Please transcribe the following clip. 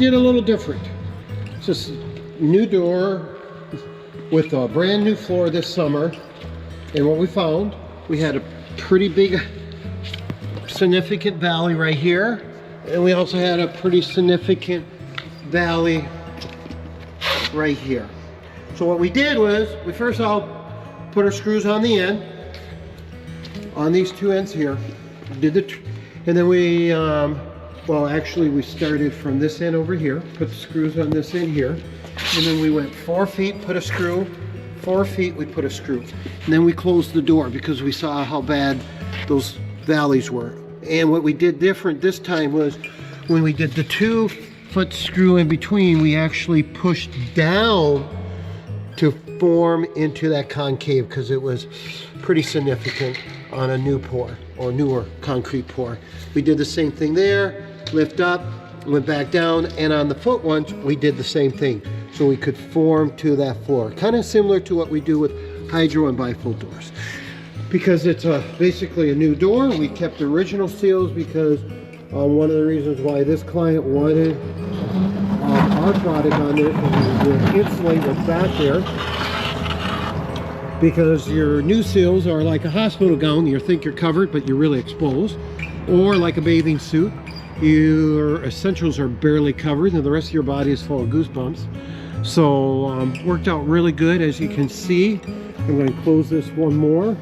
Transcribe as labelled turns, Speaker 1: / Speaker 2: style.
Speaker 1: Did a little different. It's just new door with a brand new floor this summer. And what we found, we had a pretty big significant valley right here. And we also had a pretty significant valley right here. So what we did was, we first all put our screws on the end, on these two ends here. And then we, well actually we started from this end over here, put the screws on this end here. And then we went 4 feet, put a screw, 4 feet, we put a screw. And then we closed the door because we saw how bad those valleys were. And what we did different this time was, when we did the 2-foot screw in between, we actually pushed down to form into that concave because it was pretty significant on a new pour or newer concrete pour. We did the same thing there, lift up, went back down, and on the foot ones, we did the same thing. So we could form to that floor. Kind of similar to what we do with hydro and bifold doors. Because it's basically a new door, we kept the original seals because one of the reasons why this client wanted our product on there is we insulate what's back there. Because your new seals are like a hospital gown. You think you're covered, but you're really exposed. Or like a bathing suit. Your essentials are barely covered and the rest of your body is full of goosebumps. So worked out really good, as you can see. I'm going to close this one more.